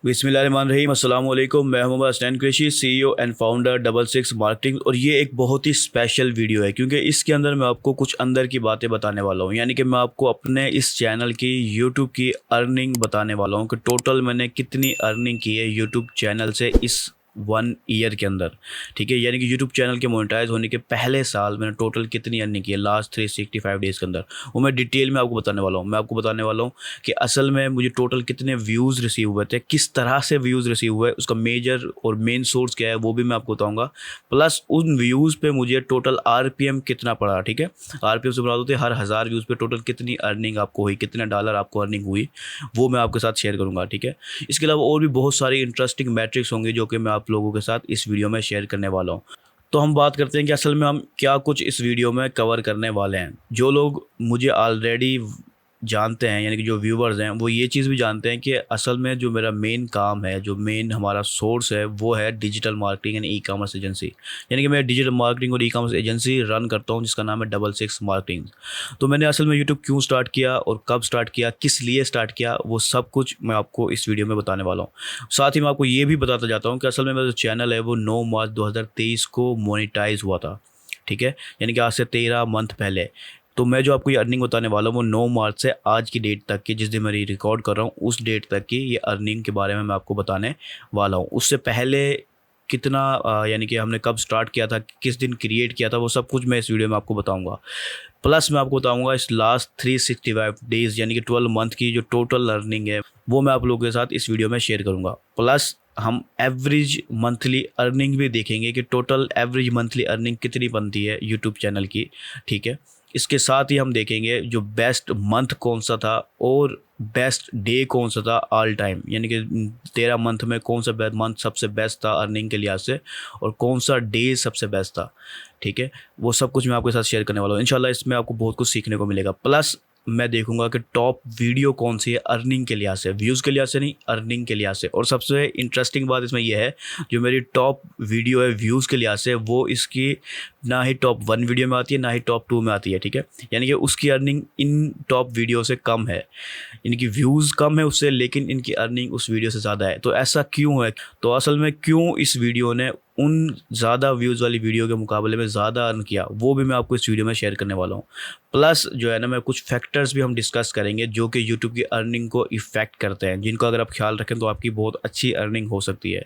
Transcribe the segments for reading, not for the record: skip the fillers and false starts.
बिस्मिल्लाहिर्रहमानिर्रहीम, अस्सलाम वालेकुम। मैं Mohammad Hasnain Qureshi, CEO and founder double six marketing. और ये एक बहुत ही स्पेशल वीडियो है क्योंकि इसके अंदर मैं आपको कुछ अंदर की बातें बताने वाला हूँ। यानी कि मैं आपको अपने इस चैनल की यूट्यूब की अर्निंग बताने वाला हूँ कि टोटल मैंने कितनी अर्निंग की है यूट्यूब चैनल से इस 1 ईयर के अंदर। ठीक है, यानी कि यूट्यूब चैनल के मोनेटाइज होने के पहले साल मैंने टोटल कितनी अर्निंग की है लास्ट 365 डेज़ के अंदर, वो मैं डिटेल में आपको बताने वाला हूँ। मैं आपको बताने वाला हूँ कि असल में मुझे टोटल कितने व्यूज़ रिसीव हुए थे, किस तरह से व्यूज़ रिसीव हुए, उसका मेजर और मेन सोर्स क्या है वो भी मैं आपको बताऊँगा। प्लस उन व्यूज़ पे मुझे टोटल RPM कितना पड़ा। ठीक है, RPM से बता दो हर 1000 व्यूज़ पे टोटल कितनी अर्निंग आपको हुई, कितने डॉलर आपको अर्निंग हुई, वो मैं आपके साथ शेयर करूँगा। ठीक है, इसके अलावा और भी बहुत सारी इंटरेस्टिंग मैट्रिक्स होंगे जो कि मैं आप लोगों के साथ इस वीडियो में शेयर करने वाला हूँ। तो हम बात करते हैं कि असल में हम क्या कुछ इस वीडियो में कवर करने वाले हैं। जो लोग मुझे ऑलरेडी जानते हैं, यानी कि जो व्यूवर्स हैं, वो ये चीज़ भी जानते हैं कि असल में जो मेरा मेन काम है, जो मेन हमारा सोर्स है, वो है digital marketing and e-commerce agency. यानी कि मैं डिजिटल मार्केटिंग और ई-कॉमर्स एजेंसी रन करता हूँ जिसका नाम है डबल सिक्स मार्केटिंग। तो मैंने असल में यूट्यूब क्यों स्टार्ट किया और कब स्टार्ट किया, किस लिए स्टार्ट किया, वो सब कुछ मैं आपको इस वीडियो में बताने वाला हूँ। साथ ही मैं आपको ये भी बताता जाता हूँ कि असल में मेरा जो चैनल है वो 9 मार्च 2023 को मोनेटाइज हुआ था। ठीक है, यानी कि आज से 13 मंथ पहले। तो मैं जो आपको ये अर्निंग बताने वाला हूँ वो 9 मार्च से आज की डेट तक की, जिस दिन मैं ये रिकॉर्ड कर रहा हूँ उस डेट तक की ये अर्निंग के बारे में मैं आपको बताने वाला हूँ। उससे पहले कितना यानी कि हमने कब स्टार्ट किया था, किस दिन क्रिएट किया था, वो सब कुछ मैं इस वीडियो में आपको बताऊंगा। प्लस मैं आपको बताऊंगा इस लास्ट 365 डेज़ यानी कि 12 मंथ की जो टोटल अर्निंग है वो मैं आप लोगों के साथ इस वीडियो में शेयर करूंगा। प्लस हम एवरेज मंथली अर्निंग भी देखेंगे कि टोटल एवरेज मंथली अर्निंग कितनी बनती है यूट्यूब चैनल की। ठीक है, इसके साथ ही हम देखेंगे जो बेस्ट मंथ कौन सा था और बेस्ट डे कौन सा था ऑल टाइम, यानी कि 13 मंथ में कौन सा मंथ सबसे बेस्ट था अर्निंग के लिहाज से और कौन सा डे सबसे बेस्ट था। ठीक है, वो सब कुछ मैं आपके साथ शेयर करने वाला हूँ। इंशाल्लाह इसमें आपको बहुत कुछ सीखने को मिलेगा। प्लस मैं देखूंगा कि टॉप वीडियो कौन सी है अर्निंग के लिहाज से, व्यूज़ के लिहाज से नहीं, अर्निंग के लिहाज से। और सबसे इंटरेस्टिंग बात इसमें यह है, जो मेरी टॉप वीडियो है व्यूज़ के लिहाज से, वो इसकी ना ही टॉप 1 वीडियो में आती है ना ही टॉप 2 में आती है। ठीक है, यानी कि उसकी अर्निंग इन टॉप वीडियो से कम है, इनकी व्यूज़ कम है उससे, लेकिन इनकी अर्निंग उस वीडियो से ज़्यादा है। तो ऐसा क्यों है? तो असल में क्यों इस वीडियो ने उन ज़्यादा व्यूज़ वाली वीडियो के मुकाबले में ज़्यादा अर्न किया, वो भी मैं आपको इस वीडियो में शेयर करने वाला हूँ। प्लस जो है ना, मैं कुछ फैक्टर्स भी हम डिस्कस करेंगे जो कि यूट्यूब की अर्निंग को इफ़ेक्ट करते हैं, जिनको अगर आप ख्याल रखें तो आपकी बहुत अच्छी अर्निंग हो सकती है।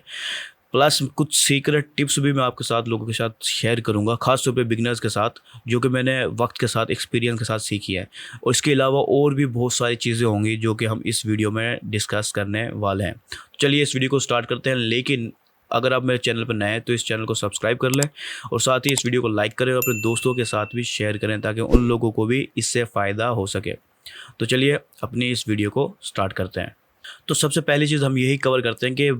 प्लस कुछ सीक्रेट टिप्स भी मैं आपके साथ लोगों के साथ शेयर करूंगा, खास तौर पे बिगनर्स के साथ, जो कि मैंने वक्त के साथ एक्सपीरियंस के साथ सीखी है। और इसके अलावा और भी बहुत सारी चीज़ें होंगी जो कि हम इस वीडियो में डिस्कस करने वाले हैं। चलिए इस वीडियो को स्टार्ट करते हैं। लेकिन अगर आप मेरे चैनल पर नए हैं तो इस चैनल को सब्सक्राइब कर लें और साथ ही इस वीडियो को लाइक करें और अपने दोस्तों के साथ भी शेयर करें ताकि उन लोगों को भी इससे फ़ायदा हो सके। तो चलिए अपनी इस वीडियो को स्टार्ट करते हैं। तो सबसे पहली चीज़ हम यही कवर करते हैं कि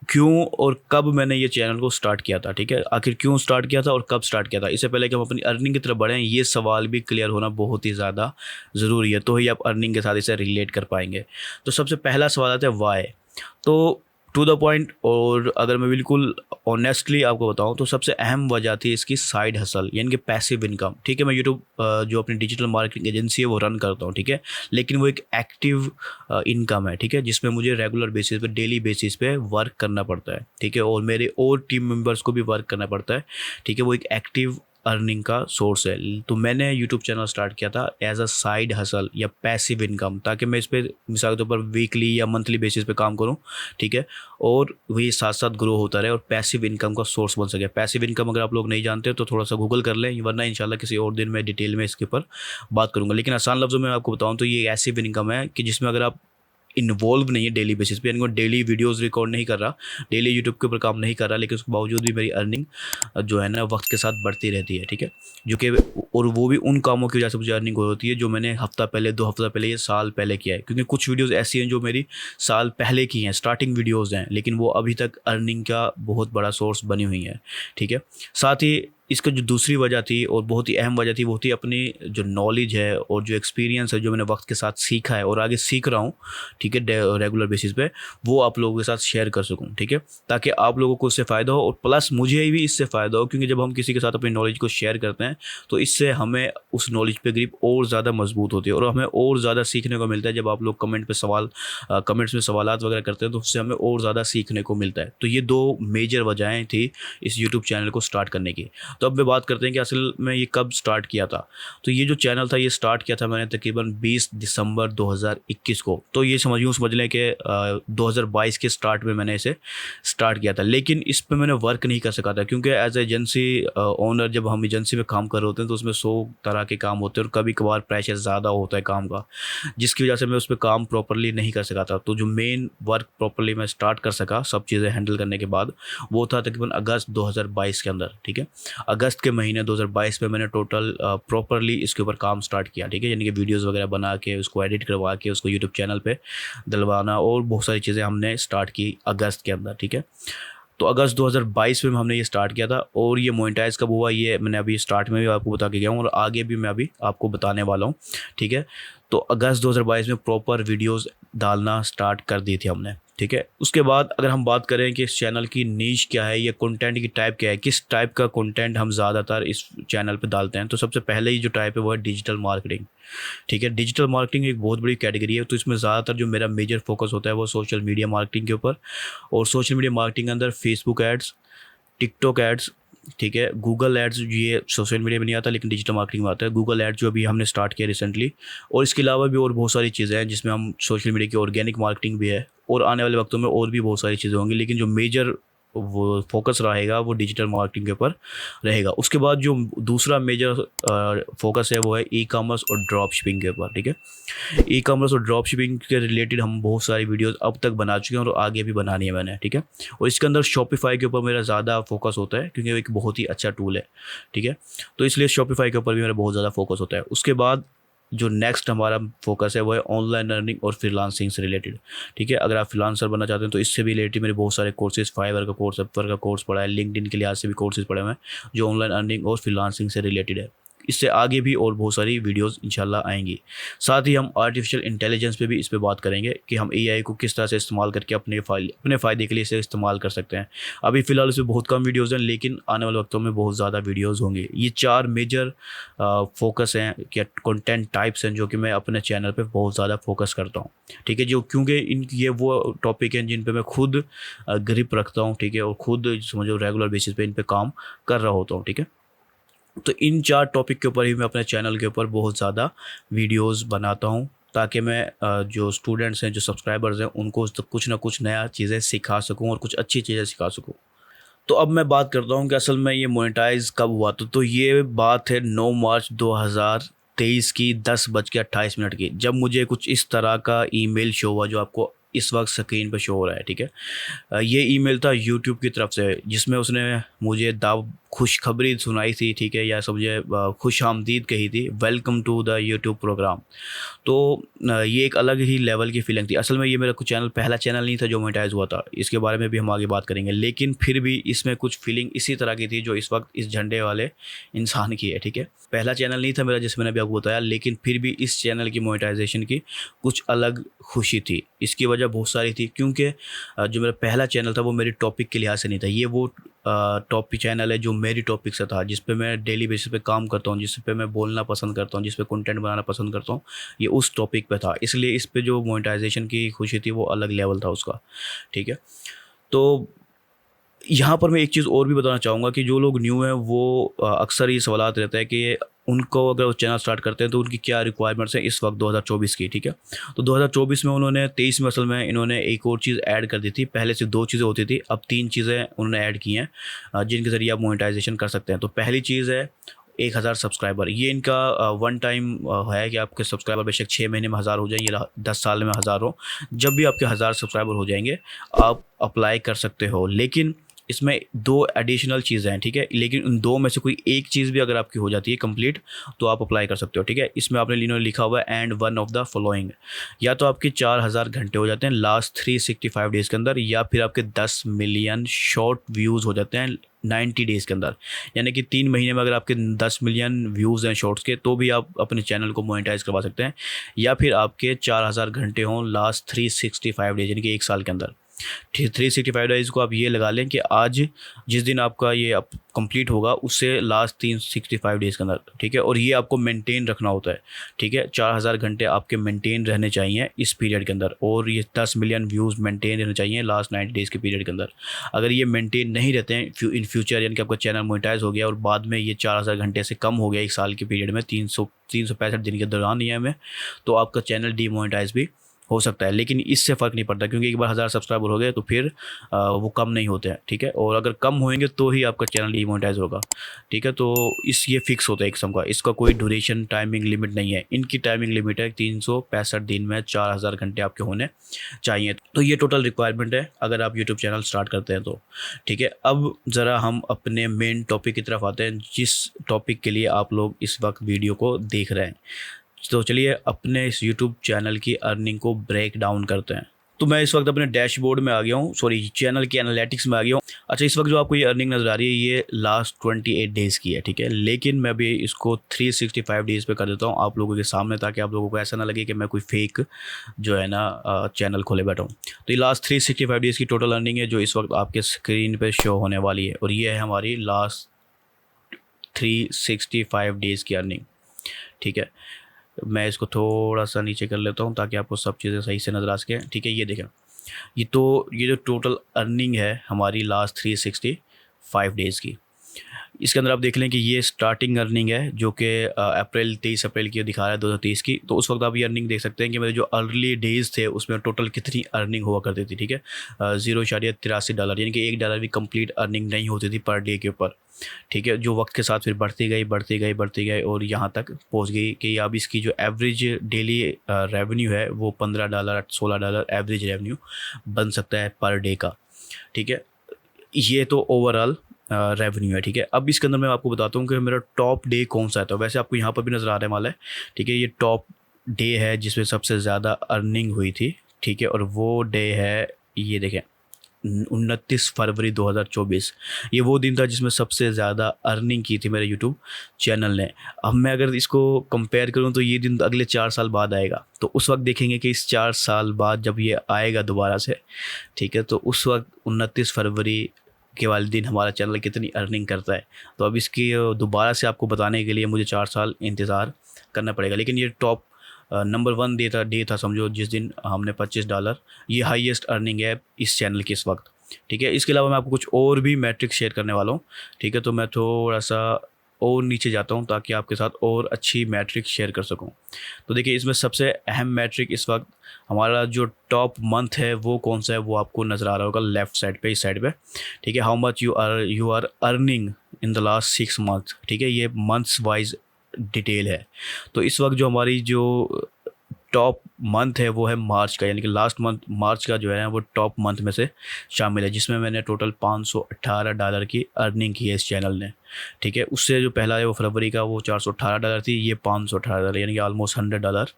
क्यों और कब मैंने ये चैनल को स्टार्ट किया था। ठीक है, आखिर क्यों स्टार्ट किया था और कब स्टार्ट किया था। इससे पहले कि हम अपनी अर्निंग की तरफ बढ़ें, ये सवाल भी क्लियर होना बहुत ही ज़्यादा ज़रूरी है, तो ही आप अर्निंग के साथ इसे रिलेट कर पाएंगे। तो सबसे पहला सवाल आता है वाई। तो टू द पॉइंट, और अगर मैं बिल्कुल ऑनेस्टली आपको बताऊं तो सबसे अहम वजह थी इसकी साइड हसल, यानी कि पैसिव इनकम। ठीक है, मैं यूट्यूब जो अपनी डिजिटल मार्केटिंग एजेंसी है वो रन करता हूं। ठीक है, लेकिन वो एक एक्टिव इनकम है। ठीक है, जिसमें मुझे रेगुलर बेसिस पे, डेली बेसिस पे वर्क करना पड़ता है। ठीक है, और मेरे और टीम मेंबर्स को भी वर्क करना पड़ता है। ठीक है, वो एक एक्टिव अर्निंग का सोर्स है। तो मैंने यूट्यूब चैनल स्टार्ट किया था एज अ साइड हसल या पैसिव इनकम, ताकि मैं इस पर मिसाल के तौर पर वीकली या मंथली बेसिस पे काम करूं। ठीक है, और वही साथ साथ ग्रो होता रहे और पैसिव इनकम का सोर्स बन सके। पैसिव इनकम अगर आप लोग नहीं जानते तो थोड़ा सा गूगल कर लें, वरना इंशाल्लाह किसी और दिन मैं डिटेल में इसके ऊपर बात करूंगा। लेकिन आसान लफ्ज़ों में आपको बताऊँ तो ये ऐसी इनकम है कि जिसमें अगर आप इन्वॉल्व नहीं है डेली बेसिस पे, यानी कि डेली वीडियोस रिकॉर्ड नहीं कर रहा, डेली यूट्यूब के ऊपर काम नहीं कर रहा, लेकिन उसके बावजूद भी मेरी अर्निंग जो है ना वक्त के साथ बढ़ती रहती है। ठीक है, जो कि और वो भी उन कामों की वजह से मुझे अर्निंग होती है जो मैंने हफ्ता पहले, 2 हफ्ता पहले, ये साल पहले किया है। क्योंकि कुछ वीडियोस ऐसी हैं जो मेरी साल पहले की हैं, स्टार्टिंग वीडियोज़ हैं, लेकिन वो अभी तक अर्निंग का बहुत बड़ा सोर्स बनी हुई है। ठीक है, साथ ही इसका जो दूसरी वजह थी और बहुत ही अहम वजह थी वो थी अपनी जो नॉलेज है और जो एक्सपीरियंस है जो मैंने वक्त के साथ सीखा है और आगे सीख रहा हूँ, ठीक है, रेगुलर बेसिस पे, वो आप लोगों के साथ शेयर कर सकूँ, ठीक है, ताकि आप लोगों को इससे फ़ायदा हो और प्लस मुझे भी इससे फ़ायदा हो, क्योंकि जब हम किसी के साथ अपनी नॉलेज को शेयर करते हैं तो इससे हमें उस नॉलेज पे ग्रिप और ज़्यादा मजबूत होती है और हमें और ज़्यादा सीखने को मिलता है। जब आप लोग कमेंट्स में सवालात वगैरह करते हैं तो उससे हमें और ज़्यादा सीखने को मिलता है। तो ये दो मेजर वजहें थी इस यूट्यूब चैनल को स्टार्ट करने की। तो अब मैं बात करते हैं कि असल में ये कब स्टार्ट किया था। तो ये जो चैनल था ये स्टार्ट किया था मैंने तकरीबन 20 दिसंबर 2021 को। तो ये समझ लें कि 2022 के स्टार्ट में मैंने इसे स्टार्ट किया था, लेकिन इस पे मैंने वर्क नहीं कर सका था क्योंकि एज एजेंसी ओनर जब हम एजेंसी में काम कर रहे होते हैं तो उसमें 100 तरह के काम होते हैं और कभी कभार प्रेशर ज़्यादा होता है काम का, जिसकी वजह से मैं उस पर काम प्रॉपरली नहीं कर सका था। तो जो मेन वर्क प्रॉपरली मैं स्टार्ट कर सका सब चीज़ें हैंडल करने के बाद वो था तकरीबन अगस्त 2022 के अंदर, ठीक है। अगस्त के महीने 2022 में मैंने टोटल प्रॉपरली इसके ऊपर काम स्टार्ट किया, ठीक है, यानी कि वीडियोस वगैरह बना के उसको एडिट करवा के उसको यूट्यूब चैनल पे डलवाना और बहुत सारी चीज़ें हमने स्टार्ट की अगस्त के अंदर, ठीक है। तो अगस्त 2022 में हमने ये स्टार्ट किया था और ये मोनेटाइज कब हुआ ये मैंने अभी स्टार्ट में भी आपको बता के गया हूँ और आगे भी मैं अभी आपको बताने वाला हूँ, ठीक है। तो अगस्त 2022 में प्रॉपर वीडियोस डालना स्टार्ट कर दी थी हमने, ठीक है। उसके बाद अगर हम बात करें कि इस चैनल की नीश क्या है, ये कंटेंट की टाइप क्या है, किस टाइप का कंटेंट हम ज़्यादातर इस चैनल पे डालते हैं, तो सबसे पहले ही जो टाइप है वो है डिजिटल मार्केटिंग, ठीक है। डिजिटल मार्केटिंग एक बहुत बड़ी कैटेगरी है, तो इसमें ज़्यादातर जो मेरा मेजर फोकस होता है वो सोशल मीडिया मार्केटिंग के ऊपर, और सोशल मीडिया मार्केटिंग के अंदर फेसबुक एड्स, टिकटॉक एड्स, ठीक है, गूगल एड्स, ये सोशल मीडिया में नहीं आता लेकिन डिजिटल मार्केटिंग में आता है, गूगल एड्स जो अभी हमने स्टार्ट किया रिसेंटली, और इसके अलावा भी और बहुत सारी चीज़ें हैं जिसमें हम सोशल मीडिया की ऑर्गेनिक मार्केटिंग भी है और आने वाले वक्तों में और भी बहुत सारी चीज़ें होंगी, लेकिन जो मेजर वो फोकस रहेगा वो डिजिटल मार्केटिंग के ऊपर रहेगा। उसके बाद जो दूसरा मेजर फोकस है वो है ई कॉमर्स और ड्रॉप शिपिंग के ऊपर, ठीक है। ई कॉमर्स और ड्रॉप शिपिंग के रिलेटेड हम बहुत सारी वीडियोस अब तक बना चुके हैं और आगे भी बनानी है मैंने, ठीक है। और इसके अंदर शॉपिफाई के ऊपर मेरा ज़्यादा फोकस होता है क्योंकि वो एक बहुत ही अच्छा टूल है, ठीक है। तो इसलिए शॉपिफाई के ऊपर भी मेरा बहुत ज़्यादा फोकस होता है। उसके बाद जो नेक्स्ट हमारा फोकस है वो है ऑनलाइन अर्निंग और फ्रीलांसिंग से रिलेटेड, ठीक है। अगर आप फ्रीलांसर बनना चाहते हैं तो इससे भी रिलेटेड मेरे बहुत सारे कोर्सेज, फाइवर का कोर्स, अपवर का कोर्स पढ़ा है, लिंक्डइन के लिहाज से भी कोर्सेज पढ़े हुए हैं जो ऑनलाइन अर्निंग और फ्रीलांसिंग से रिलेटेड है। इससे आगे भी और बहुत सारी वीडियोस इंशाल्लाह आएंगी। साथ ही हम आर्टिफिशियल इंटेलिजेंस पे भी इस पे बात करेंगे कि हम एआई को किस तरह से इस्तेमाल करके अपने फ़ायदे के लिए इसे इस्तेमाल कर सकते हैं। अभी फ़िलहाल इसमें बहुत कम वीडियोज़ हैं लेकिन आने वाले वक्तों में बहुत ज़्यादा वीडियोज़ होंगे। ये 4 मेजर फोकस हैं क्या कंटेंट टाइप्स हैं जो कि मैं अपने चैनल पे बहुत ज़्यादा फोकस करता हूँ, ठीक है। जो क्योंकि ये वो टॉपिक हैं जिन पे मैं खुद ग्रिप रखता हूँ, ठीक है, और खुद समझो रेगुलर बेसिस पे इन पे काम कर रहा होता हूँ, ठीक है। तो इन 4 टॉपिक के ऊपर ही मैं अपने चैनल के ऊपर बहुत ज़्यादा वीडियोस बनाता हूँ ताकि मैं जो स्टूडेंट्स हैं, जो सब्सक्राइबर्स हैं, उनको कुछ ना कुछ नया चीज़ें सिखा सकूँ और कुछ अच्छी चीज़ें सिखा सकूँ। तो अब मैं बात करता हूँ कि असल में ये मोनेटाइज़ कब हुआ। तो ये बात है 9 मार्च 2023 की 10:28 की, जब मुझे कुछ इस तरह का ईमेल शो हुआ जो आपको इस वक्त स्क्रीन पर शो हो रहा है, ठीक है। ये ईमेल था यूट्यूब की तरफ से जिसमें उसने मुझे खुशखबरी सुनाई थी, ठीक है, या समझे खुश आमदीद कही थी, welcome to the YouTube programme. तो ये एक अलग ही लेवल की फीलिंग थी। असल में ये मेरा कुछ पहला चैनल नहीं था जो मोनेटाइज हुआ था, इसके बारे में भी हम आगे बात करेंगे, लेकिन फिर भी इसमें कुछ फीलिंग इसी तरह की थी जो इस वक्त इस झंडे वाले इंसान की है, ठीक है। पहला चैनल नहीं था मेरा जैसे मैंने अभी आपको बताया, लेकिन फिर भी इस चैनल की मोनेटाइजेशन की कुछ अलग खुशी थी। इसकी वजह बहुत सारी थी क्योंकि जो मेरा पहला चैनल था वो मेरे टॉपिक के लिहाज से नहीं था। ये वो टॉपिक चैनल है जो मेरी टॉपिक से था, जिस पे मैं डेली बेसिस पे काम करता हूँ, जिस पे मैं बोलना पसंद करता हूँ, जिस पे कंटेंट बनाना पसंद करता हूँ, ये उस टॉपिक पे था। इसलिए इस पे जो मोनेटाइजेशन की खुशी थी वो अलग लेवल था उसका, ठीक है। तो यहाँ पर मैं एक चीज़ और भी बताना चाहूँगा कि जो लोग न्यू हैं वो अक्सर ये सवालात रहता है कि उनको अगर वो चैनल स्टार्ट करते हैं तो उनकी क्या रिक्वायरमेंट्स हैं इस वक्त 2024 की, ठीक है। तो 2024 में उन्होंने 23 में असल में इन्होंने एक और चीज़ ऐड कर दी थी। पहले से 2 चीज़ें होती थी, अब 3 चीज़ें उन्होंने ऐड की हैं जिनके ज़रिए आप मोनेटाइजेशन कर सकते हैं। तो पहली चीज़ है 1000 सब्सक्राइबर। ये इनका वन टाइम है कि आपके सब्सक्राइबर बेशक 6 महीने में 1000 हो जाए या 10 साल में 1000 हो, जब भी आपके 1000 सब्सक्राइबर हो जाएंगे आप अप्लाई कर सकते हो। लेकिन इसमें 2 एडिशनल चीज़ें हैं, ठीक है, लेकिन उन 2 में से कोई एक चीज़ भी अगर आपकी हो जाती है कंप्लीट तो आप अप्लाई कर सकते हो, ठीक है। इसमें आपने लिखा हुआ है and one of the following, या तो आपके 4000 घंटे हो जाते हैं लास्ट 365 डेज़ के अंदर, या फिर आपके 10 मिलियन शॉर्ट व्यूज़ हो जाते हैं 90 डेज़ के अंदर। यानी कि 3 महीने में अगर आपके 10 मिलियन व्यूज़ हैं शॉर्ट्स के तो भी आप अपने चैनल को मोनेटाइज़ करवा सकते हैं, या फिर आपके 4000 घंटे हों लास्ट 365 डेज़ यानी कि 1 साल के अंदर। 365 डेज़ को आप ये लगा लें कि आज जिस दिन आपका ये अब कंप्लीट होगा उससे लास्ट 365 डेज़ के अंदर, ठीक है। और ये आपको मेंटेन रखना होता है, ठीक है। 4000 घंटे आपके मेंटेन रहने चाहिए इस पीरियड के अंदर, और ये 10 मिलियन व्यूज़ मेंटेन रहने चाहिए लास्ट 90 डेज़ के पीरियड के अंदर। अगर ये मेंटेन नहीं रहते हैं इन फ्यूचर, यानी कि आपका चैनल मोनेटाइज हो गया और बाद में ये 4000 घंटे से कम हो गया 1 साल के पीरियड में, 365 दिन के दौरान नियम में, तो आपका चैनल डीमोनेटाइज भी हो सकता है। लेकिन इससे फ़र्क नहीं पड़ता, क्योंकि एक बार 1000 सब्सक्राइबर हो गए तो फिर वो कम नहीं होते हैं, ठीक है। और अगर कम होंगे तो ही आपका चैनल डीमोनेटाइज होगा, ठीक है। तो ये फिक्स होता है एक किस्म का, इसका कोई ड्यूरेशन टाइमिंग लिमिट नहीं है। इनकी टाइमिंग लिमिट है 365 दिन में 4000 घंटे आपके होने चाहिए। तो ये टोटल रिक्वायरमेंट है अगर आप यूट्यूब चैनल स्टार्ट करते हैं तो, ठीक है। अब ज़रा हम अपने मेन टॉपिक की तरफ आते हैं, जिस टॉपिक के लिए आप लोग इस वक्त वीडियो को देख रहे हैं। तो चलिए अपने इस यूट्यूब चैनल की अर्निंग को ब्रेक डाउन करते हैं। तो मैं इस वक्त अपने डैशबोर्ड में आ गया हूँ, सॉरी चैनल के एनालिटिक्स में आ गया हूँ। अच्छा, इस वक्त जो आपको ये अर्निंग नज़र आ रही है ये लास्ट 28 डेज़ की है, ठीक है। लेकिन मैं अभी इसको 365 डेज़ पे कर देता हूँ आप लोगों के सामने, ताकि आप लोगों को ऐसा ना लगे कि मैं कोई फेक जो है ना चैनल खोले बैठा हूँ। तो ये लास्ट 365 डेज़ की टोटल अर्निंग है जो इस वक्त आपके स्क्रीन पर शो होने वाली है, और ये है हमारी लास्ट 365 डेज़ की अर्निंग, ठीक है। मैं इसको थोड़ा सा नीचे कर लेता हूँ ताकि आपको सब चीज़ें सही से नज़र आ सकें, ठीक है। ये देखें, ये जो टोटल अर्निंग है हमारी लास्ट 365 डेज़ की, इसके अंदर आप देख लें कि ये स्टार्टिंग अर्निंग है जो कि 23 अप्रैल की दिखा रहा है 2023 की। तो उस वक्त आप ये अर्निंग देख सकते हैं कि मेरे जो अर्ली डेज़ थे उसमें टोटल कितनी अर्निंग हुआ करती थी, ठीक है। $0.83 यानी कि $1 भी कंप्लीट अर्निंग नहीं होती थी पर डे के ऊपर, ठीक है। जो वक्त के साथ फिर बढ़ती गई और यहाँ तक पहुँच गई कि अब इसकी जो एवरेज डेली रेवेन्यू है वो $15 $16 एवरेज रेवेन्यू बन सकता है पर डे का, ठीक है। ये तो ओवरऑल रेवेन्यू है, ठीक है। अब इसके अंदर मैं आपको बताता हूँ कि मेरा टॉप डे कौन सा है। तो वैसे आपको यहाँ पर भी नज़र आ रहा है वाला है, ठीक है। ये टॉप डे है जिसमें सबसे ज़्यादा अर्निंग हुई थी, ठीक है। और वो डे है, ये देखें, 29 फरवरी 2024। ये वो दिन था जिसमें सबसे ज़्यादा अर्निंग की थी मेरे यूट्यूब चैनल ने। अब मैं अगर इसको कंपेयर करूं तो ये दिन अगले 4 साल बाद आएगा, तो उस वक्त देखेंगे कि इस 4 साल बाद जब ये आएगा दोबारा से, ठीक है, तो उस वक्त 29 फरवरी के वाले दिन हमारा चैनल कितनी अर्निंग करता है। तो अब इसकी दोबारा से आपको बताने के लिए मुझे 4 साल इंतज़ार करना पड़ेगा। लेकिन ये टॉप नंबर 1 डे था समझो, जिस दिन हमने $25, ये हाईएस्ट अर्निंग है इस चैनल की इस वक्त, ठीक है। इसके अलावा मैं आपको कुछ और भी मैट्रिक्स शेयर करने वाला हूँ, ठीक है। तो मैं थोड़ा सा और नीचे जाता हूँ ताकि आपके साथ और अच्छी मैट्रिक्स शेयर कर सकूँ। तो देखिए, इसमें सबसे अहम मैट्रिक इस वक्त हमारा जो टॉप मंथ है वो कौन सा है, वो आपको नज़र आ रहा होगा लेफ़्ट साइड पे, इस साइड पे, ठीक है। How much you are earning in the last 6 month, ठीक है। ये मंथ्स वाइज डिटेल है। तो इस वक्त जो हमारी जो टॉप मंथ है वो है मार्च का, यानी कि लास्ट मंथ मार्च का जो है वो टॉप मंथ में से शामिल है, जिसमें मैंने टोटल $518 की अर्निंग की है इस चैनल ने, ठीक है। उससे जो पहला है वो फरवरी का, वो $418 थी, ये $518, यानी कि ऑलमोस्ट $100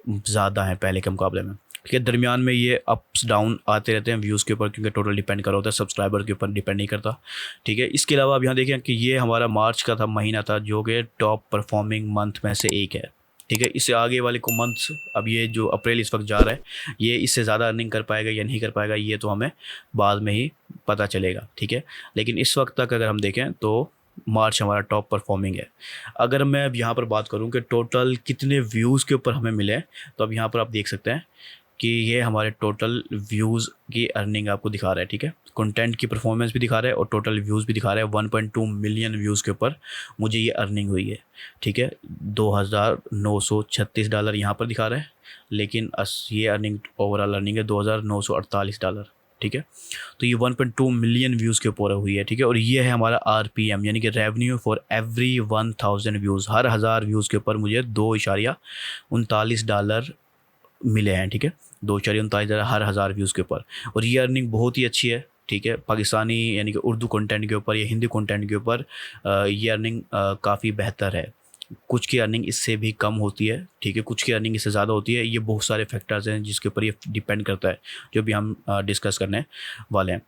ज़्यादा है पहले के मुकाबले में, ठीक है। दरमियान में ये अप्स डाउन आते रहते हैं व्यूज़ के ऊपर, क्योंकि टोटल डिपेंड कर रहा होता है, सब्सक्राइबर के ऊपर डिपेंड नहीं करता, ठीक है। इसके अलावा आप यहाँ देखें कि ये हमारा मार्च का था महीना था जो कि टॉप परफॉर्मिंग मंथ में से एक है, ठीक है। इससे आगे वाले को मंथ्स, अब ये जो अप्रैल इस वक्त जा रहा है ये इससे ज़्यादा अर्निंग कर पाएगा या नहीं कर पाएगा ये तो हमें बाद में ही पता चलेगा, ठीक है। लेकिन इस वक्त तक अगर हम देखें तो मार्च हमारा टॉप परफॉर्मिंग है। अगर मैं अब यहाँ पर बात करूँ कि टोटल कितने व्यूज़ के ऊपर हमें मिले, तो अब यहाँ पर आप देख सकते हैं कि ये हमारे टोटल व्यूज़ की अर्निंग आपको दिखा रहा है, ठीक है। कंटेंट की परफॉर्मेंस भी दिखा रहा है और टोटल व्यूज़ भी दिखा रहा है। 1.2 मिलियन व्यूज़ के ऊपर मुझे ये अर्निंग हुई है, ठीक है। $2936 यहाँ पर दिखा रहा है, लेकिन ये अर्निंग ओवरऑल अर्निंग है $2948, ठीक है। तो ये 1.2 मिलियन व्यूज़ के ऊपर हुई है, ठीक है। और ये है हमारा RPM, यानी कि revenue for every 1000 views. Her 1000 views के ऊपर मुझे $2.39 मिले हैं, ठीक है। $2.39 हर 1000 व्यूज़ के ऊपर, और ये अर्निंग बहुत ही अच्छी है, ठीक है, पाकिस्तानी यानी कि उर्दू कंटेंट के ऊपर या हिंदी कंटेंट के ऊपर ये अर्निंग काफ़ी बेहतर है। कुछ की अर्निंग इससे भी कम होती है, ठीक है, कुछ की अर्निंग इससे ज़्यादा होती है। ये बहुत सारे फैक्टर्स हैं जिसके ऊपर ये डिपेंड करता है, जो भी हम डिस्कस करने वाले हैं।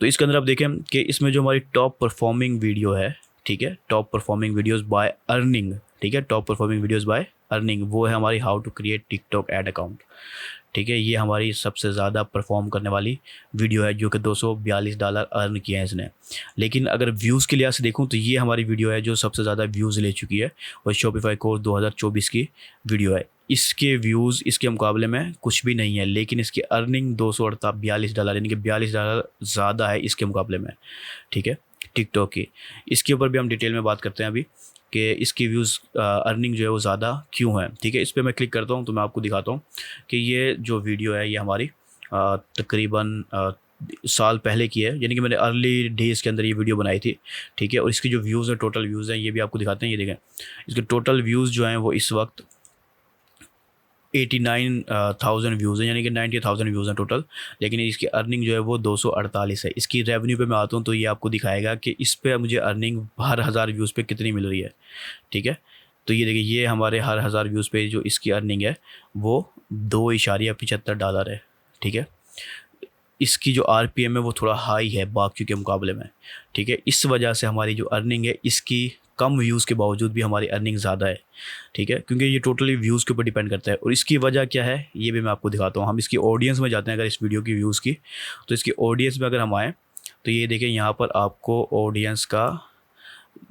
तो इसके अंदर आप देखें कि इसमें जो हमारी टॉप परफॉर्मिंग वीडियो है, ठीक है, top performing videos by earning, ठीक है, top performing videos by earning, वो है हमारी how to create TikTok ad account, ठीक है। ये हमारी सबसे ज़्यादा परफॉर्म करने वाली वीडियो है, जो कि $242 अर्न किए हैं इसने। लेकिन अगर व्यूज़ के लिहाज से देखूं तो ये हमारी वीडियो है जो सबसे ज़्यादा व्यूज़ ले चुकी है, और शॉपिफाई कोर्स 2024 की वीडियो है। इसके व्यूज़ इसके मुकाबले में कुछ भी नहीं है, लेकिन इसकी अर्निंग $242 यानी कि $42 ज़्यादा है इसके मुकाबले में, ठीक है, टिकटॉक की। इसके ऊपर भी हम डिटेल में बात करते हैं अभी कि इसकी व्यूज़ अर्निंग जो है वो ज़्यादा क्यों है, ठीक है। इस पर मैं क्लिक करता हूँ तो मैं आपको दिखाता हूँ कि ये जो वीडियो है ये हमारी तकरीबन साल पहले की है, यानी कि मैंने अर्ली डेज़ के अंदर ये वीडियो बनाई थी, ठीक है। और इसकी जो व्यूज़ हैं, टोटल व्यूज़ हैं, ये भी आपको दिखाते हैं। ये देखें, इसके टोटल व्यूज़ जो हैं वो इस वक्त 89,000 व्यूज़ हैं, यानी कि 90,000 व्यूज़ हैं टोटल। लेकिन इसकी अर्निंग जो है वो 248 है। इसकी रेवेन्यू पे मैं आता हूँ तो ये आपको दिखाएगा कि इस पे मुझे अर्निंग हर 1000 व्यूज़ पे कितनी मिल रही है, ठीक है। तो ये देखिए, ये हमारे हर 1000 व्यूज़ पे जो इसकी अर्निंग है वो $2.75 है, ठीक है। इसकी जो आरपीएम है वो थोड़ा हाई है बाकियों के मुकाबले में, ठीक है। इस वजह से हमारी जो अर्निंग है, इसकी कम व्यूज़ के बावजूद भी हमारी अर्निंग ज़्यादा है, ठीक है, क्योंकि ये टोटली व्यूज़ के ऊपर डिपेंड करता है। और इसकी वजह क्या है ये भी मैं आपको दिखाता हूँ। हम इसकी ऑडियंस में जाते हैं, अगर इस वीडियो की व्यूज़ की, तो इसकी ऑडियंस में अगर हम आएँ तो ये देखें, यहाँ पर आपको ऑडियंस का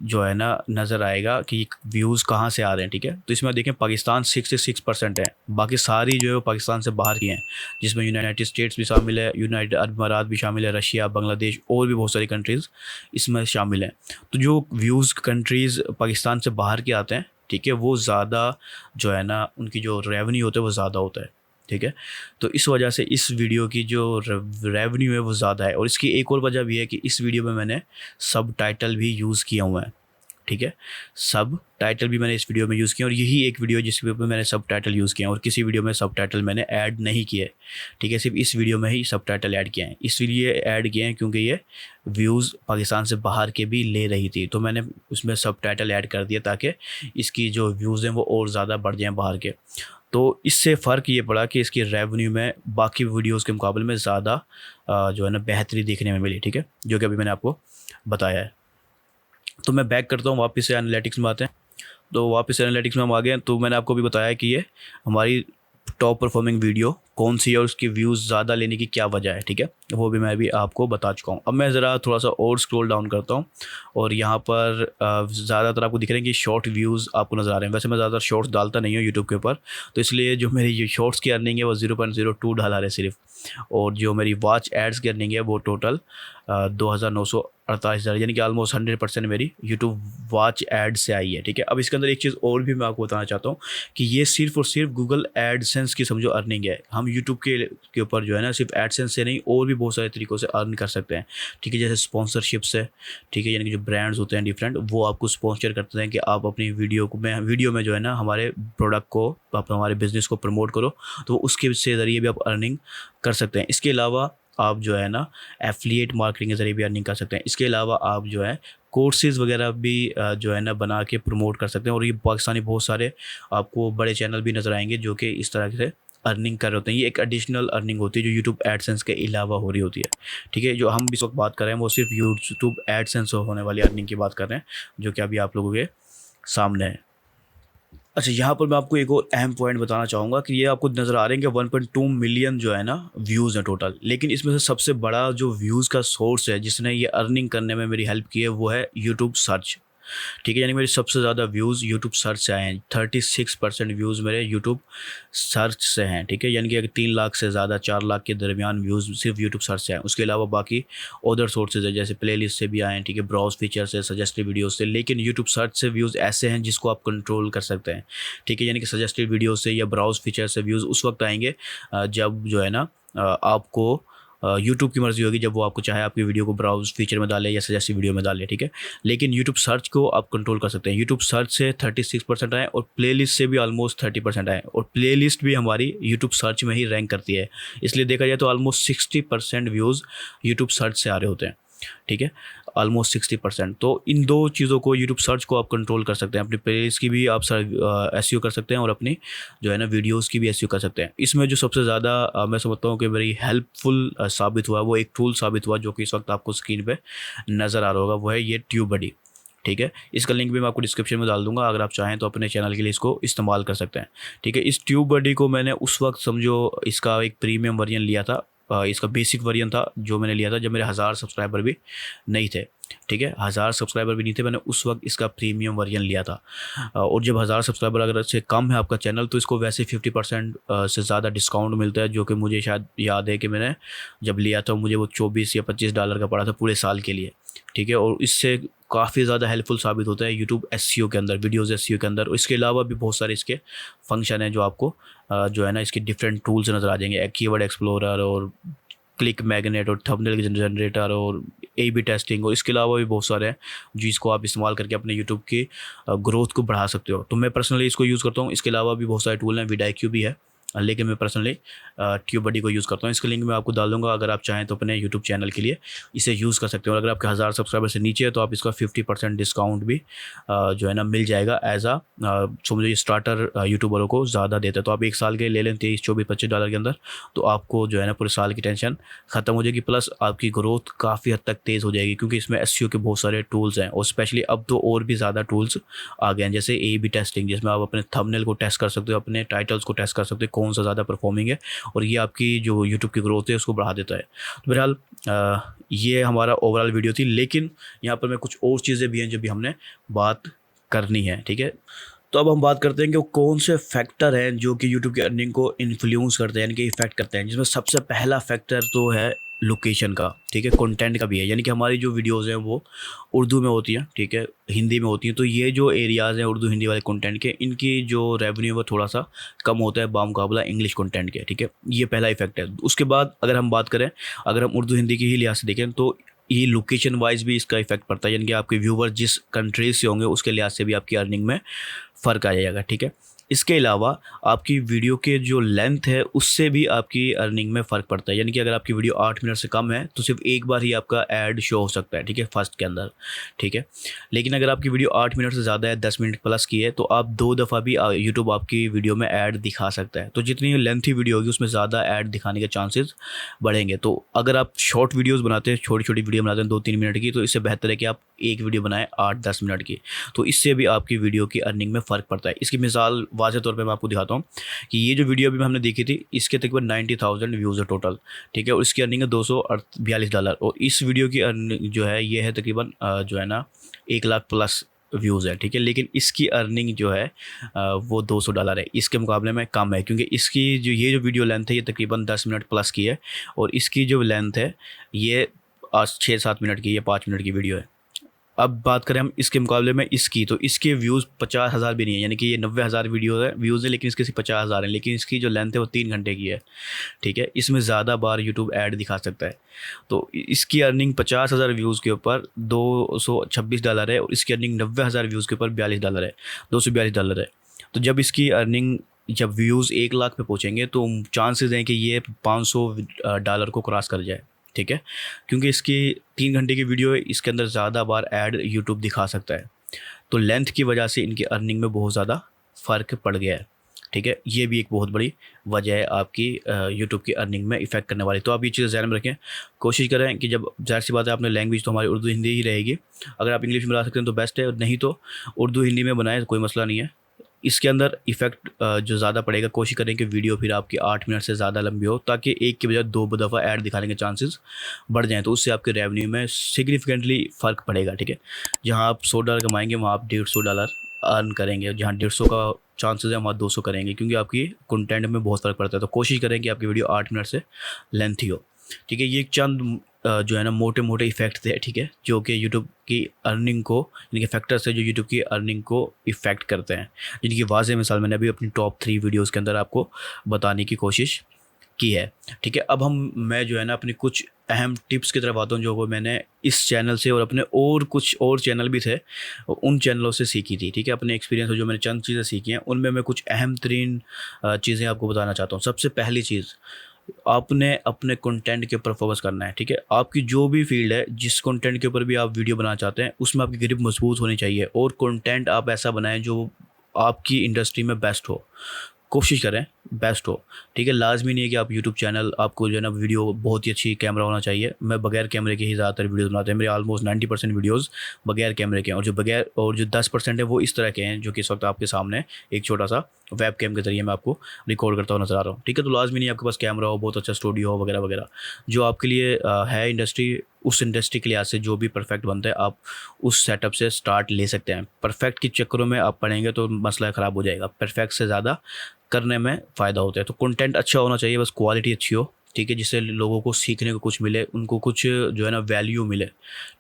जो है ना नज़र आएगा कि व्यूज़ कहाँ से आ रहे हैं, ठीक है। तो इसमें देखें, पाकिस्तान 66% है, बाकी सारी जो है वो पाकिस्तान से बाहर की हैं, जिसमें यूनाइटेड स्टेट्स भी शामिल है, यूनाइटेड अरब अमारात भी शामिल है, रशिया, बांग्लादेश और भी बहुत सारी कंट्रीज़ इसमें शामिल हैं। तो जो व्यूज़ कंट्रीज़ पाकिस्तान से बाहर के आते हैं, ठीक है, वो ज़्यादा जो है ना उनकी जो रेवेन्यू होता है वो ज़्यादा होता है, ठीक है। तो इस वजह से इस वीडियो की जो रेवेन्यू है वो ज़्यादा है। और इसकी एक और वजह भी है कि इस वीडियो में मैंने सब टाइटल भी यूज़ किया हुआ है, ठीक है, सब टाइटल भी मैंने इस वीडियो में यूज़ किया। और यही एक वीडियो जिसके ऊपर मैंने सब टाइटल यूज़ किया, और किसी वीडियो में सब टाइटल मैंने ऐड नहीं किए, ठीक है, सिर्फ इस वीडियो में ही सब टाइटल ऐड किए हैं। इसलिए ऐड किए हैं क्योंकि ये व्यूज़ पाकिस्तान से बाहर के भी ले रही थी, तो मैंने उसमें सब टाइटल ऐड कर दिया ताकि इसकी जो व्यूज़ हैं वो और ज़्यादा बढ़ जाएँ बाहर के। तो इससे फ़र्क ये पड़ा कि इसकी रेवेन्यू में बाकी वीडियोज़ के मुकाबले में ज़्यादा जो है ना बेहतरी देखने में मिली, ठीक है, जो कि अभी मैंने आपको बताया है। तो मैं बैक करता हूँ, वापस से एनालिटिक्स में आते हैं। तो वापस एनालिटिक्स में हम आ गए हैं। तो मैंने आपको भी बताया कि ये हमारी टॉप परफॉर्मिंग वीडियो कौन सी है और उसकी व्यूज़ ज़्यादा लेने की क्या वजह है, ठीक है, वो भी मैं भी आपको बता चुका हूँ। अब मैं ज़रा थोड़ा सा और स्क्रॉल डाउन करता हूँ, और यहाँ पर ज़्यादातर आपको दिख रहे हैं कि शॉर्ट व्यूज़ आपको नज़र आ रहे हैं। वैसे मैं ज़्यादातर शॉर्ट्स डालता नहीं हूँ यूट्यूब के ऊपर, तो इसलिए जो मेरी ये शॉर्ट्स की अर्निंग है वो $0.02 है सिर्फ, और जो मेरी वॉच एड्स की अर्निंग है वो टोटल 2,948 यानी कि ऑलमोस्ट 100% मेरी यूट्यूब वॉच एड से आई है, ठीक है। अब इसके अंदर एक चीज़ और भी मैं आपको बताना चाहता हूँ कि ये सिर्फ और सिर्फ गूगल एडसेंस की समझो अर्निंग है। हम यूट्यूब के ऊपर जो है ना सिर्फ एडसेंस से नहीं, और भी बहुत सारे तरीक़ों से अर्न कर सकते हैं, ठीक है, जैसे स्पॉन्सरशिप से, ठीक है, यानी कि जो ब्रांड्स होते हैं डिफरेंट, वो आपको स्पॉन्सर करते हैं कि आप अपनी वीडियो में जो है ना हमारे प्रोडक्ट को, आप हमारे बिज़नेस को प्रमोट करो, तो उसके से ज़रिए भी आप अर्निंग कर सकते हैं। इसके अलावा आप जो है ना एफिलिएट मार्केटिंग के ज़रिए भी अर्निंग कर सकते हैं। इसके अलावा आप जो है कोर्सेज़ वगैरह भी जो है ना बना के प्रमोट कर सकते हैं। और ये पाकिस्तानी बहुत सारे आपको बड़े चैनल भी नज़र आएंगे जो कि इस तरह से अर्निंग कर रहे होते हैं। ये एक एडिशनल अर्निंग होती है जो यूट्यूब एडसेंस के अलावा हो रही होती है, ठीक है। जो हम इस वक्त बात कर रहे हैं वो सिर्फ यूट्यूब एडसेंस होने वाली अर्निंग की बात कर रहे हैं, जो कि अभी आप लोगों के सामने है। अच्छा, यहाँ पर मैं आपको एक और अहम पॉइंट बताना चाहूँगा कि ये आपको नज़र आ रहे हैं कि 1.2 मिलियन जो है ना व्यूज़ हैं टोटल, लेकिन इसमें से सबसे बड़ा जो व्यूज़ का सोर्स है जिसने ये अर्निंग करने में मेरी हेल्प की है वो है यूट्यूब सर्च, ठीक है। यानी मेरे सबसे ज़्यादा व्यूज़ यूट्यूब सर्च से आए हैं। 36% व्यूज़ मेरे यूट्यूब सर्च से हैं, ठीक है, यानी कि अगर 3 लाख से ज़्यादा 4 लाख के दरमियान व्यूज़ सिर्फ यूट्यूब सर्च से आए। उसके अलावा बाकी अदर सोर्सेज है, जैसे प्लेलिस्ट से भी आए हैं, ठीक है, ब्राउज फीचर से, सजेस्टेड वीडियोस से। लेकिन यूट्यूब सर्च से व्यूज़ ऐसे हैं जिसको आप कंट्रोल कर सकते हैं, ठीक है, यानी कि सजेस्टेड वीडियो से या ब्राउज फीचर से व्यूज़ उस वक्त आएंगे जब जो है ना आपको यूट्यूब की मर्ज़ी होगी, जब वो आपको चाहे आपकी वीडियो को ब्राउज़ फीचर में डाले या सजेस्टिव वीडियो में डाले, ठीक है। लेकिन यूट्यूब सर्च को आप कंट्रोल कर सकते हैं। यूट्यूब सर्च से 36% आए और प्लेलिस्ट से भी ऑलमोस्ट 30% आए, और प्लेलिस्ट भी हमारी यूट्यूब सर्च में ही रैंक करती है। इसलिए देखा जाए तो ऑलमोस्ट 60% व्यूज़ यूट्यूब सर्च से आ रहे होते हैं, ठीक है, ऑलमोस्ट 60%। तो इन दो चीज़ों को, यूट्यूब सर्च को आप कंट्रोल कर सकते हैं, अपनी प्लेलिस्ट की भी आप एसईओ कर सकते हैं और अपनी जो है ना वीडियोस की भी एसईओ कर सकते हैं। इसमें जो सबसे ज़्यादा मैं समझता हूँ कि वेरी हेल्पफुल साबित हुआ, वो एक टूल साबित हुआ जो कि इस वक्त आपको स्क्रीन पे नज़र आ रहा होगा, वो है ये ट्यूबबडी, ठीक है। इसका लिंक भी मैं आपको डिस्क्रिप्शन में डाल दूंगा, अगर आप चाहें तो अपने चैनल के लिए इसको इस्तेमाल कर सकते हैं, ठीक है। इस ट्यूबबडी को मैंने उस वक्त, समझो, इसका एक प्रीमियम वर्जन लिया था, इसका बेसिक वर्जन था जो मैंने लिया था जब मेरे 1000 सब्सक्राइबर भी नहीं थे, ठीक है, 1000 सब्सक्राइबर भी नहीं थे, मैंने उस वक्त इसका प्रीमियम वर्जन लिया था। और जब 1000 सब्सक्राइबर अगर से कम है आपका चैनल, तो इसको वैसे 50% से ज़्यादा डिस्काउंट मिलता है, जो कि मुझे शायद याद है कि मैंने जब लिया था मुझे वो $24 या $25 का पड़ा था पूरे साल के लिए, ठीक है। और इससे काफ़ी ज़्यादा हेल्पफुल साबित होता है यूट्यूब एसईओ के अंदर, वीडियोज़ एसईओ के अंदर। और इसके अलावा भी बहुत सारे इसके फंक्शन हैं जो आपको जो है ना इसके डिफरेंट टूल्स नज़र आ जाएंगे, कीवर्ड एक्सप्लोरर और क्लिक मैग्नेट और थंबनेल जनरेटर और ए बी टेस्टिंग, और इसके अलावा भी बहुत सारे हैं जिसको आप इस्तेमाल करके अपने यूट्यूब की ग्रोथ को बढ़ा सकते हो। तो मैं पर्सनली इसको यूज़ करता हूँ। इसके अलावा भी बहुत सारे टूल हैं, विडाईक्यू भी है, लेकिन मैं पर्सनली ट्यूबबडी को यूज़ करता हूँ। इसका लिंक मैं आपको डाल दूँगा, अगर आप चाहें तो अपने यूट्यूब चैनल के लिए इसे यूज़ कर सकते हो। और अगर आपके 1000 सब्सक्राइबर से नीचे है तो आप इसका 50% डिस्काउंट भी जो है ना मिल जाएगा एज आ, समझो ये स्टार्टर यूट्यूबरों को ज़्यादा देता है। तो आप एक साल के ले लें $23, $24, $25 के अंदर, तो आपको जो है ना पूरे साल की टेंशन ख़त्म हो जाएगी, प्लस आपकी ग्रोथ काफ़ी हद तक तेज़ हो जाएगी, क्योंकि इसमें एसईओ के बहुत सारे टूल्स हैं। और स्पेशली अब तो और भी ज़्यादा टूल्स आ गए हैं, जैसे ए बी टेस्टिंग, जिसमें आप अपने थंबनेल को टेस्ट कर सकते हो, अपने टाइटल्स को टेस्ट कर सकते हो कौन सा ज़्यादा परफॉर्मिंग है, और ये आपकी जो यूट्यूब की ग्रोथ है उसको बढ़ा देता है। तो बहरहाल ये हमारा ओवरऑल वीडियो थी, लेकिन यहाँ पर मैं कुछ और चीज़ें भी हैं जो भी हमने बात करनी है, ठीक है। तो अब हम बात करते हैं कि कौन से फैक्टर हैं जो कि यूट्यूब की अर्निंग को इन्फ्लुएंस करते हैं, यानी कि इफेक्ट करते हैं, जिसमें सबसे पहला फैक्टर तो है लोकेशन का, ठीक है, कंटेंट का भी है। यानी कि हमारी जो वीडियोस हैं वो उर्दू में होती हैं, ठीक है, हिंदी में होती हैं, तो ये जो एरियाज़ हैं उर्दू हिंदी वाले कंटेंट के, इनकी जो रेवेन्यू वो थोड़ा सा कम होता है बामुकाबला इंग्लिश कंटेंट के, ठीक है। ये पहला इफेक्ट है। उसके बाद अगर हम बात करें, अगर हम उर्दू हिंदी की ही लिहाज से देखें, तो ये लोकेशन वाइज भी इसका इफेक्ट पड़ता है, यानी कि आपके व्यूवर जिस कंट्रीज से होंगे उसके लिहाज से भी आपकी अर्निंग में फ़र्क आ जाएगा, ठीक है। इसके अलावा आपकी वीडियो के जो लेंथ है उससे भी आपकी अर्निंग में फ़र्क पड़ता है, यानी कि अगर आपकी वीडियो 8 मिनट से कम है तो सिर्फ एक बार ही आपका ऐड शो हो सकता है, ठीक है, फर्स्ट के अंदर, ठीक है। लेकिन अगर आपकी वीडियो 8 मिनट से ज़्यादा है, 10 मिनट प्लस की है, तो आप 2 दफ़ा भी यूट्यूब आपकी वीडियो में ऐड दिखा सकता है। तो जितनी लेंथी वीडियो होगी उसमें ज़्यादा ऐड दिखाने के चांसेस बढ़ेंगे। तो अगर आप शॉर्ट वीडियोज़ बनाते हैं, छोटी छोटी वीडियो बनाते हैं 2-3 मिनट की, तो इससे बेहतर है कि आप एक वीडियो बनाएं 8-10 मिनट की, तो इससे भी आपकी वीडियो की अर्निंग में फ़र्क पड़ता है। इसकी मिसाल वाज़े तौर पे मैं आपको दिखाता हूँ कि ये जो वीडियो अभी हमने देखी थी, इसके तकरीबन 90,000 व्यूज़ है टोटल, ठीक है, और इसकी अर्निंग है $242, और इस वीडियो की अर्निंग जो है ये है तकरीबन जो है ना 1 लाख प्लस व्यूज़ है, ठीक है। लेकिन इसकी अर्निंग जो है वो $200 है, इसके मुकाबले में कम है, क्योंकि इसकी जो ये जो वीडियो लेंथ है ये तकरीबन 10 मिनट प्लस की है, और इसकी जो लेंथ है ये 6-7 मिनट की, ये 5 मिनट की वीडियो है। अब बात करें हम इसके मुकाबले में इसकी, तो इसके व्यूज़ 50,000 भी नहीं है, यानी कि ये 90,000 व्यूज़ है, लेकिन इसके सिर्फ 50,000 है, लेकिन इसकी जो लेंथ है वो 3 घंटे की है, ठीक है। इसमें ज़्यादा बार यूट्यूब ऐड दिखा सकता है। तो इसकी अर्निंग 50,000 व्यूज़ के ऊपर $226 है, और इसकी अर्निंग 90,000 व्यूज़ के ऊपर $42 है, $242 है। तो जब इसकी अर्निंग, जब व्यूज़ 1 लाख पे पहुँचेंगे तो चांसेस हैं कि ये $500 को क्रॉस कर जाए, ठीक है, क्योंकि इसकी 3 घंटे की वीडियो है, इसके अंदर ज़्यादा बार ऐड यूट्यूब दिखा सकता है। तो लेंथ की वजह से इनकी अर्निंग में बहुत ज़्यादा फ़र्क पड़ गया है, ठीक है। ये भी एक बहुत बड़ी वजह है आपकी यूट्यूब की अर्निंग में इफ़ेक्ट करने वाली। तो आप ये चीज़ ध्यान में रखें, कोशिश करें कि जब, ज़ाहिर सी बात है, आपने लैंग्वेज तो हमारी उर्दू हिंदी ही रहेगी, अगर आप इंग्लिश में बना सकते हैं तो बेस्ट है, और नहीं तो उर्दू हिंदी में बनाएं, कोई मसला नहीं है। इसके अंदर इफ़ेक्ट जो ज़्यादा पड़ेगा, कोशिश करें कि वीडियो फिर आपकी 8 मिनट से ज़्यादा लंबी हो, ताकि एक की बजाय 2 दफ़ा ऐड दिखाने के चांसेस बढ़ जाएँ, तो उससे आपके रेवेन्यू में सिग्निफिकेंटली फ़र्क पड़ेगा, ठीक है। जहाँ आप $100 कमाएंगे वहाँ आप $150 अर्न करेंगे, जहाँ 150 का चांसेस है वहाँ 200 करेंगे, क्योंकि आपकी कंटेंट में बहुत फ़र्क पड़ता है। तो कोशिश करें कि आपकी वीडियो 8 मिनट से लेंथी हो, ठीक है। ये चंद जो है ना मोटे मोटे इफ़ेक्ट थे, ठीक है, जो कि यूट्यूब की अर्निंग को, यानी कि फैक्टर्स है जो यूट्यूब की अर्निंग को इफ़ेक्ट करते हैं, जिनकी वाज़ेह मिसाल मैंने अभी अपनी टॉप 3 वीडियोज़ के अंदर आपको बताने की कोशिश की है। ठीक है, अब मैं जो है ना अपनी कुछ अहम टिप्स की तरफ आता हूँ जो वो मैंने इस चैनल से और अपने और कुछ और चैनल भी थे उन चैनलों से सीखी थी। ठीक है, अपने एक्सपीरियंस से जो मैंने चंद चीज़ें सीखी हैं उनमें मैं कुछ अहम तरीन चीज़ें आपको बताना चाहता हूँ। सबसे पहली चीज़, आपने अपने कंटेंट के ऊपर फोकस करना है। ठीक है, आपकी जो भी फील्ड है, जिस कंटेंट के ऊपर भी आप वीडियो बनाना चाहते हैं, उसमें आपकी ग्रिप मजबूत होनी चाहिए और कंटेंट आप ऐसा बनाएं जो आपकी इंडस्ट्री में बेस्ट हो। कोशिश करें बेस्ट हो। ठीक है, लाज़मी नहीं है कि आप यूट्यूब चैनल आपको जो है ना वीडियो बहुत ही अच्छी कैमरा होना चाहिए। मैं बगैर कैमरे के ही ज़्यादातर वीडियोज़ बनाते हैं। मेरे ऑलमोस्ट 90% वीडियोज़ बगैर कैमरे के हैं और जो 10% है वो इस तरह के हैं जो कि इस वक्त आपके सामने एक छोटा सा वेब कैम के ज़रिए मैं आपको रिकॉर्ड करता हुआ नज़र आ रहा हूँ। ठीक है, तो लाज़मी नहीं है आपके पास कैमरा हो, बहुत अच्छा स्टूडियो हो वगैरह वगैरह। जो आपके लिए है इंडस्ट्री, उस इंडस्ट्री के लिहाज से जो भी परफेक्ट बनता है आप उस सेटअप से स्टार्ट ले सकते हैं। परफेक्ट के चक्करों में आप पढ़ेंगे तो मसला ख़राब हो जाएगा। परफेक्ट से ज़्यादा करने में फ़ायदा होता है। तो कंटेंट अच्छा होना चाहिए, बस क्वालिटी अच्छी हो। ठीक है, जिससे लोगों को सीखने को कुछ मिले, उनको कुछ जो है ना वैल्यू मिले।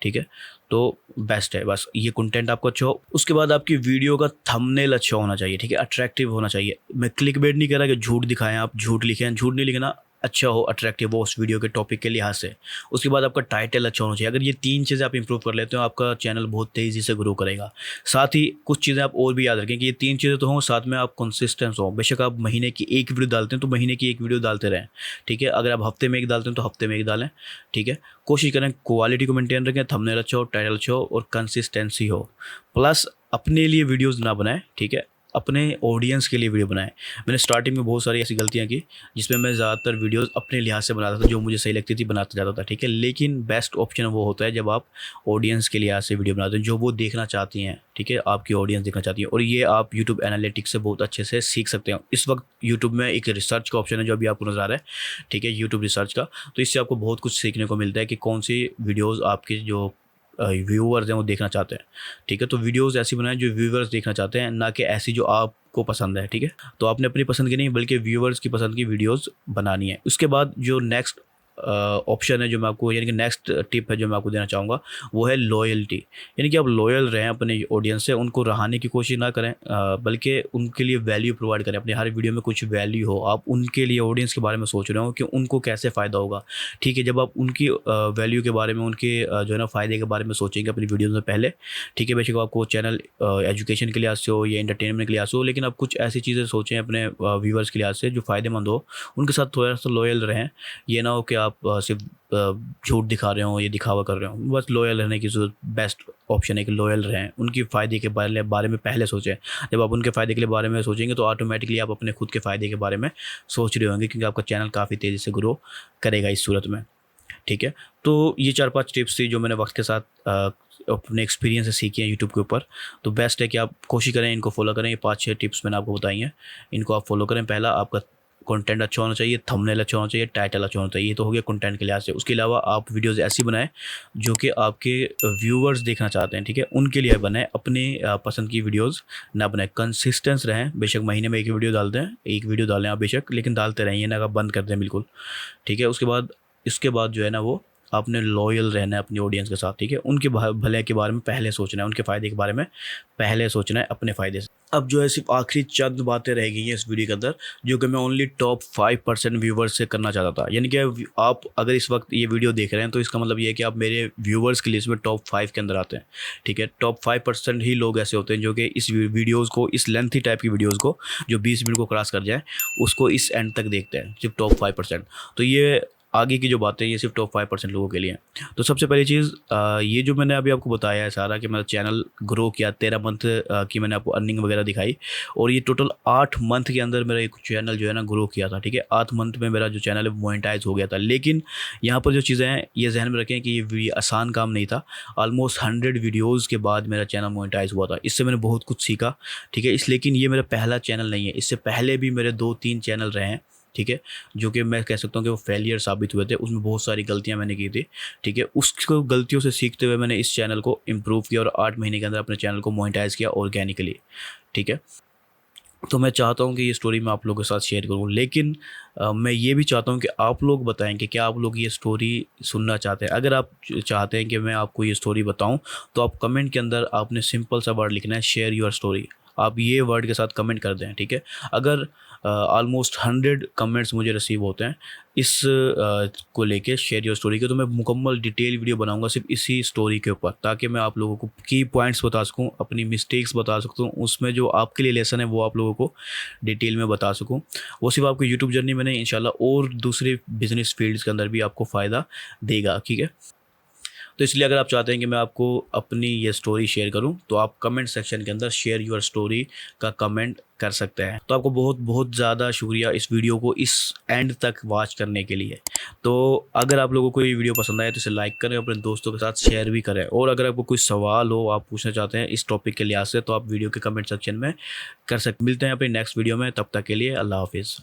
ठीक है, तो बेस्ट है बस ये कंटेंट आपको अच्छा हो। उसके बाद आपकी वीडियो का थंबनेल अच्छा होना चाहिए। ठीक है, अट्रैक्टिव होना चाहिए। मैं क्लिकबेट नहीं कह रहा कि झूठ दिखाएं, आप झूठ लिखें, झूठ नहीं लिखना, अच्छा हो, अट्रैक्टिव हो उस वीडियो के टॉपिक के लिहाज से। उसके बाद आपका टाइटल अच्छा होना चाहिए। अगर ये 3 चीज़ें आप इंप्रूव कर लेते हो, आपका चैनल बहुत तेज़ी से ग्रो करेगा। साथ ही कुछ चीज़ें आप और भी याद रखें कि ये 3 चीज़ें तो हों, साथ में आप कंसिस्टेंस हो। बेशक आप महीने की 1 वीडियो डालते हैं तो महीने की 1 वीडियो डालते रहें। ठीक है, अगर आप हफ्ते में 1 डालते हैं तो हफ्ते में 1 डालें। ठीक है, कोशिश करें क्वालिटी को मेंटेन रखें, थंबनेल अच्छा हो, टाइटल अच्छा हो और कंसिस्टेंसी हो। प्लस अपने लिए वीडियोज़ ना बनाएं। ठीक है, अपने ऑडियंस के लिए वीडियो बनाएं। मैंने स्टार्टिंग में बहुत सारी ऐसी गलतियां की जिसमें मैं ज़्यादातर वीडियोस अपने लिहाज से बनाता था, जो मुझे सही लगती थी बनाता जाता था। ठीक है, लेकिन बेस्ट ऑप्शन वो होता है जब आप ऑडियंस के लिहाज से वीडियो बनाते हैं, जो वो देखना चाहती हैं। ठीक है, आपकी ऑडियंस देखना चाहती है और ये आप यूट्यूब एनालिटिक्स से बहुत अच्छे से सीख सकते हैं। इस वक्त यूट्यूब में एक रिसर्च का ऑप्शन है जो अभी आपको नज़र आ रहा है। ठीक है, यूट्यूब रिसर्च का, तो इससे आपको बहुत कुछ सीखने को मिलता है कि कौन सी वीडियोज़ आपकी जो व्यूअर्स हैं वो देखना चाहते हैं। ठीक है, तो वीडियोज़ ऐसी बनाएं जो व्यूअर्स देखना चाहते हैं, ना कि ऐसी जो आपको पसंद है। ठीक है, तो आपने अपनी पसंद की नहीं बल्कि व्यूअर्स की पसंद की वीडियोज़ बनानी है। उसके बाद जो नेक्स्ट ऑप्शन है जो मैं आपको, यानी कि नेक्स्ट टिप है जो मैं आपको देना चाहूँगा, वो है लॉयल्टी। यानी कि आप लॉयल रहें अपने ऑडियंस से, उनको रहाने की कोशिश ना करें, बल्कि उनके लिए वैल्यू प्रोवाइड करें। अपनी हर वीडियो में कुछ वैल्यू हो, आप उनके लिए ऑडियंस के बारे में सोच रहे हो कि उनको कैसे फ़ायदा होगा। ठीक है, जब आप उनकी वैल्यू के बारे में, उनके जो है ना फ़ायदे के बारे में सोचेंगे अपनी वीडियोज़ में पहले। ठीक है, बेशक आपको चैनल एजुकेशन के लिहाज से हो या एंटरटेनमेंट के लिहाज से हो, लेकिन आप कुछ ऐसी चीज़ें सोचें अपने व्यूअर्स के लिहाज से जो फ़ायदेमंद हो, उनके साथ थोड़ा सा लॉयल रहें। ये ना हो कि आप सिर्फ झूठ दिखा रहे हो, ये दिखावा कर रहे हो। बस लॉयल रहने की ज़रूरत, बेस्ट ऑप्शन है कि लॉयल रहें, उनकी फ़ायदे के बारे में पहले सोचें। जब आप उनके फ़ायदे के लिए बारे में सोचेंगे तो ऑटोमेटिकली आप अपने खुद के फ़ायदे के बारे में सोच रहे होंगे, क्योंकि आपका चैनल काफ़ी तेज़ी से ग्रो करेगा इस सूरत में। ठीक है, तो ये 4-5 टिप्स थी जो मैंने वक्त के साथ अपने एक्सपीरियंस से सीखी हैं यूट्यूब के ऊपर। तो बेस्ट है कि आप कोशिश करें, इनको फॉलो करें। ये 5-6 टिप्स मैंने आपको बताई हैं, इनको आप फॉलो करें। पहला, आपका कंटेंट अच्छा होना चाहिए, थंबनेल अच्छा होना चाहिए, टाइटल अच्छा होना चाहिए। ये तो हो गया कंटेंट के लिहाज से। उसके अलावा आप वीडियोज़ ऐसी बनाएं जो कि आपके व्यूअर्स देखना चाहते हैं। ठीक है, उनके लिए बनाएं, अपने पसंद की वीडियोज़ ना बनाएं। कंसिस्टेंस रहें, बेशक महीने में 1 वीडियो डालते हैं, 1 वीडियो डालें आप बेशक, लेकिन डालते रहें, ये ना आप बंद कर दें बिल्कुल। ठीक है, इसके बाद जो है ना वो आपने लॉयल रहना है अपनी ऑडियंस के साथ। ठीक है, उनके भले के बारे में पहले सोचना है, उनके फ़ायदे के बारे में पहले सोचना है अपने फ़ायदे से। अब जो है सिर्फ आखिरी चंद बातें रह गई हैं इस वीडियो के अंदर, जो कि मैं ओनली टॉप 5% व्यूवर्स से करना चाहता था। यानी कि आप अगर इस वक्त ये वीडियो देख रहे हैं तो इसका मतलब ये है कि आप मेरे व्यूवर्स की लिस्ट में टॉप 5 के अंदर आते हैं। ठीक है, टॉप 5% ही लोग ऐसे होते हैं जो कि इस वीडियोज़ को, इस लेंथी टाइप की वीडियोज़ को जो 20 मिनट को क्रॉस कर जाए, उसको इस एंड तक देखते हैं, सिर्फ टॉप 5%। तो ये आगे की जो बातें हैं ये सिर्फ टॉप 5% लोगों के लिए हैं। तो सबसे पहली चीज़, ये जो मैंने अभी आपको बताया है सारा, कि मेरा चैनल ग्रो किया, 13 मंथ की मैंने आपको अर्निंग वगैरह दिखाई, और ये टोटल 8 मंथ के अंदर मेरा एक चैनल जो है ना ग्रो किया था। ठीक है, 8 मंथ में मेरा जो चैनल है मोनेटाइज हो गया था। लेकिन यहाँ पर जो चीज़ें हैं ये जहन में रखें कि ये आसान काम नहीं था। ऑलमोस्ट 100 वीडियोज़ के बाद मेरा चैनल मोनेटाइज हुआ था। इससे मैंने बहुत कुछ सीखा। ठीक है, लेकिन ये मेरा पहला चैनल नहीं है, इससे पहले भी मेरे 2-3 चैनल रहे हैं। ठीक है, जो कि मैं कह सकता हूँ कि वो फेलियर साबित हुए थे, उसमें बहुत सारी गलतियाँ मैंने की थी। ठीक है, उसको गलतियों से सीखते हुए मैंने इस चैनल को इम्प्रूव किया और 8 महीने के अंदर अपने चैनल को मोनेटाइज किया ऑर्गेनिकली। ठीक है, तो मैं चाहता हूँ कि ये स्टोरी मैं आप लोगों के साथ शेयर करूँ, लेकिन मैं ये भी चाहता हूँ कि आप लोग बताएं कि क्या आप लोग ये स्टोरी सुनना चाहते हैं। अगर आप चाहते हैं कि मैं आपको ये स्टोरी बताऊँ तो आप कमेंट के अंदर आपने सिंपल सा वर्ड लिखना है, शेयर योर स्टोरी। आप ये वर्ड के साथ कमेंट कर दें। ठीक है, अगर ऑलमोस्ट 100 कमेंट्स मुझे रिसीव होते हैं इस को लेके शेयर योर स्टोरी के। तो मैं मुकम्मल डिटेल वीडियो बनाऊंगा सिर्फ इसी स्टोरी के ऊपर, ताकि मैं आप लोगों को की पॉइंट्स बता सकूं, अपनी मिस्टेक्स बता सकता हूं, उसमें जो आपके लिए लेसन है वो आप लोगों को डिटेल में बता सकूं। वो सिर्फ आपको यूट्यूब जर्नी में नहीं, इंशाल्लाह और दूसरे बिजनेस फील्ड्स के अंदर भी आपको फ़ायदा देगा, ठीक है। तो इसलिए अगर आप चाहते हैं कि मैं आपको अपनी ये स्टोरी शेयर करूं, तो आप कमेंट सेक्शन के अंदर शेयर योर स्टोरी का कमेंट कर सकते हैं। तो आपको बहुत बहुत ज़्यादा शुक्रिया इस वीडियो को इस एंड तक वॉच करने के लिए। तो अगर आप लोगों को ये वीडियो पसंद आए तो इसे लाइक करें, अपने दोस्तों के साथ शेयर भी करें, और अगर आपको कोई सवाल हो, आप पूछना चाहते हैं इस टॉपिक के लिहाज से, तो आप वीडियो के कमेंट सेक्शन में कर सकते। मिलते हैं अपनी नेक्स्ट वीडियो में, तब तक के लिए अल्लाह हाफिज़।